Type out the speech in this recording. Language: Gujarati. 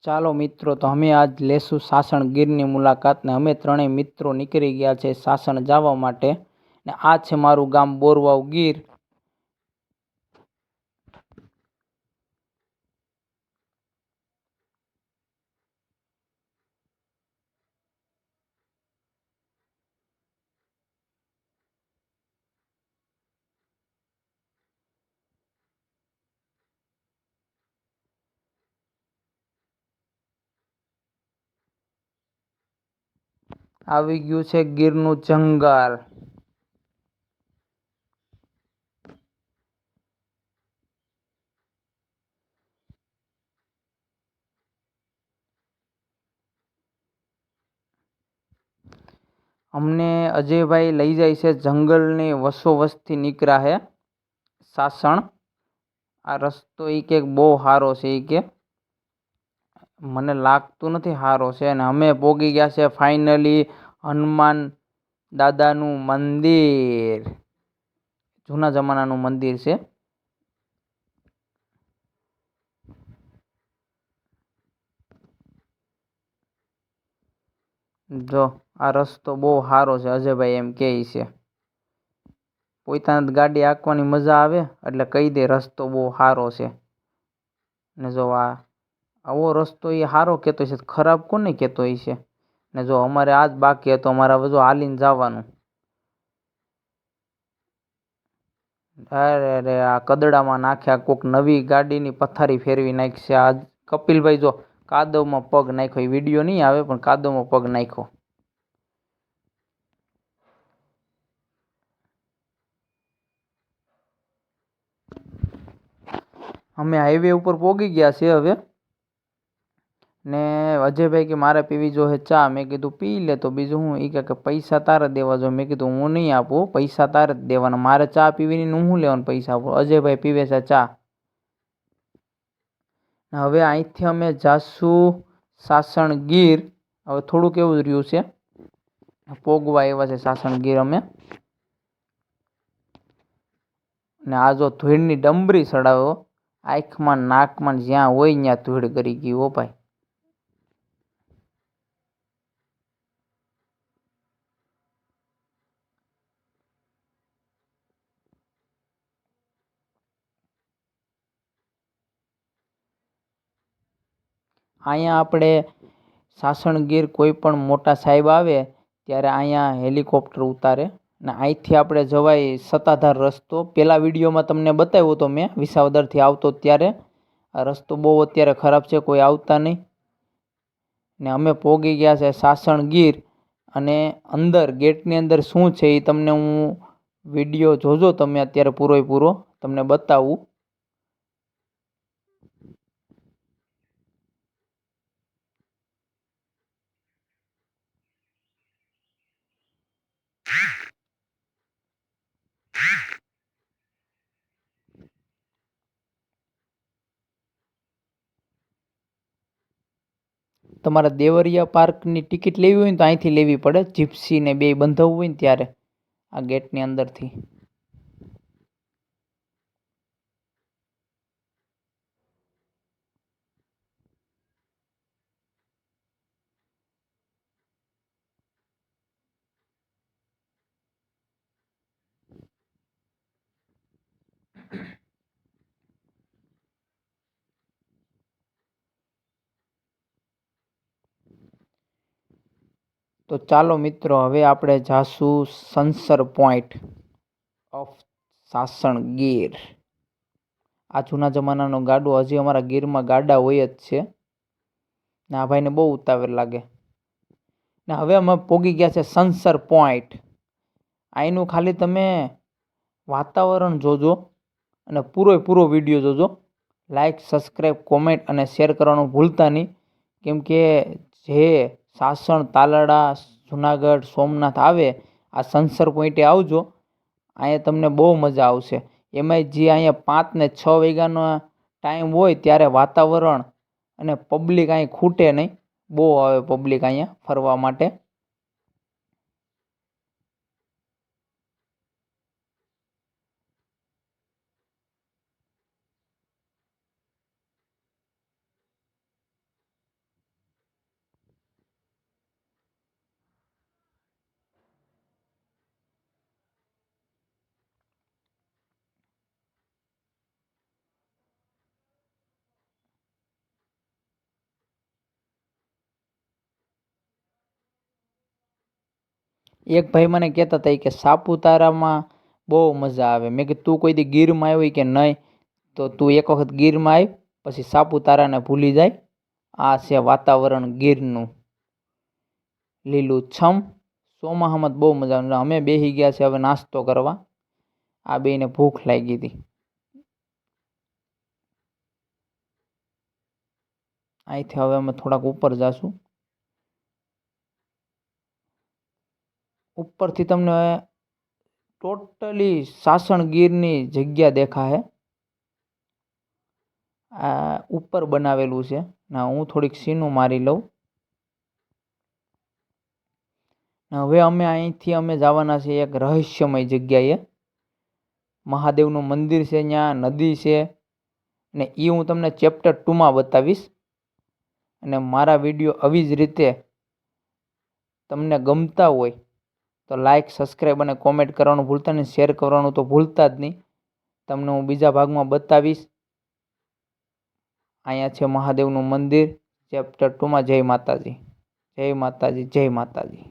ચાલો મિત્રો, તો અમે આજ લેશું સાસણ ગીરની મુલાકાત ને અમે ત્રણેય મિત્રો નીકળી ગયા છે સાસણ જવા માટે ને આ છે મારું ગામ બોરવાવ ગીર। આવી ગયું છે ગીરનું જંગલ। અમને અજયભાઈ લઈ જાય છે જંગલની વસોવસથી નીકળ્યા હે સાસણ। આ રસ્તો એ કે બહુ સારો છે, એ કે મને લાગતું નથી સારો છે। અને અમે પોગી ગયા છે ફાઇનલી હનુમાન દાદાનું મંદિર। જૂના જમાનાનું મંદિર છે। જો આ રસ્તો બહુ સારો છે, અજયભાઈ એમ કહે છે। પોતાની ગાડી હાંકવાની મજા આવે એટલે કહી દે રસ્તો બહુ સારો છે। ને જો આવો રસ્તો એ સારો કહેતો છે, ખરાબ કોને કહેતો છે। ને જો અમારે આજ બાકી હતો, અમારે હવે જો હાલીને જવાનું। અરે આ કદડામાં નાખ્યા, કોક નવી ગાડીની પથારી ફેરવી નાખશે આજ કપિલભાઈ। જો કાદવમાં પગ નાખ્યો, એ વિડીયો નહીં આવે પણ કાદવમાં પગ નાખ્યો। અમે હાઈવે ઉપર પહોંચી ગયા છે હવે। ને અજયભાઈ કે મારે પીવી જોઈએ ચા। મેં કીધું પી લે તો બીજું હું। એ કે પૈસા તારે દેવા જોઈએ। મેં કીધું હું નહીં આપું, પૈસા તારે જ દેવાના। મારે ચા પીવીની હું લેવાનું પૈસા આપું। અજયભાઈ પીવે છે ચા। હવે અહીંથી અમે જાશું સાસણ ગીર। હવે થોડુંક એવું જ રહ્યું છે, પોગવા આવ્યા છે સાસણ ગીર અમે। ને આ જો ધૂળની ડમરી ચડાવ્યો, આંખમાં નાકમાં જ્યાં હોય ત્યાં ધૂળ કરી ગઈ હો ભાઈ। અહીંયા આપણે સાસણ ગીર કોઈ પણ મોટા સાહેબ આવે ત્યારે અહીંયા હેલિકોપ્ટર ઉતારે ને અહીંથી આપણે જવાય સત્તાધાર રસ્તો। પેલા વિડીયોમાં તમને બતાવ્યો તો મેં, વિસાવદરથી આવતો ત્યારે। આ રસ્તો બહુ અત્યારે ખરાબ છે, કોઈ આવતા નહીં। ને અમે પોગી ગયા છે સાસણ ગીર અને અંદર ગેટની અંદર શું છે એ તમને હું વિડીયો જોજો તમે અત્યારે પૂરો તમને બતાવું। તમારે દેવરિયા પાર્કની ટિકિટ લેવી હોય ને તો અહીંથી લેવી પડે, જીપ્સી ને બે બંધાવવું હોય ને ત્યારે આ ગેટની અંદરથી। તો ચાલો મિત્રો, હવે આપણે જાશું સનસર પોઈન્ટ ઓફ સાસણ ગીર। આ જૂના જમાનાનું ગાડું, હજી અમારા ગીરમાં ગાડા હોય જ છે ને આ ભાઈને બહુ ઉતાવળ લાગે। ને હવે અમે પોગી ગયા છે સનસર પોઈન્ટ। અહીંનું ખાલી તમે વાતાવરણ જોજો અને પૂરો વિડીયો જોજો। લાઈક, સબસ્ક્રાઈબ, કોમેન્ટ અને શેર કરવાનું ભૂલતા નહીં, કેમ કે જે સાસણ, તાલાળા, જુનાગઢ, સોમનાથ આવે આ સનસર પોઈન્ટે આવજો। અહીંયા તમને બહુ મજા આવશે। એમાંય જે અહીંયા 5 ને 6 વાગ્યાનો ટાઈમ હોય ત્યારે વાતાવરણ અને પબ્લિક અહીં ખૂટે નહીં, બહુ આવે પબ્લિક અહીંયા ફરવા માટે। એક ભાઈ મને કહેતા હતા કે સાપુતારામાં બહુ મજા આવે. મેં કીધું તું કોઈ દી ગીરમાં આવ્યો કે નહીં? તો તું એક વખત ગીરમાં આવ પછી સાપુતારાને ભૂલી જાય. આ છે વાતાવરણ ગીરનું, લીલું છમ. ચોમાસામાં બહુ મજા આવે. અમે બેસી ગયા છે હવે નાસ્તો કરવા. આ બેયને ભૂખ લાગી હતી. અહીંથી હવે અમે થોડાક ઉપર જાશું. ઉપરથી તમને ટોટલી સાસણ ગીરની જગ્યા દેખાશે. આ ઉપર બનાવેલું છે. ના હું થોડીક સીનું મારી લઉં. હવે અમે અહીંથી અમે જવાના છીએ એક રહસ્યમય જગ્યાએ. મહાદેવનું મંદિર છે, ત્યાં નદી છે, ને એ હું તમને ચેપ્ટર 2માં બતાવીશ. અને મારા વિડીયો આવી જ રીતે તમને ગમતા હોય તો લાઈક, સબસ્ક્રાઈબ અને કોમેન્ટ કરવાનું ભૂલતા નહીં. શેર કરવાનું તો ભૂલતા જ નહીં. તમને હું બીજા ભાગમાં બતાવીશ. અહીંયા છે મહાદેવનું મંદિર ચેપ્ટર 2માં. જય માતાજી, જય માતાજી, જય માતાજી.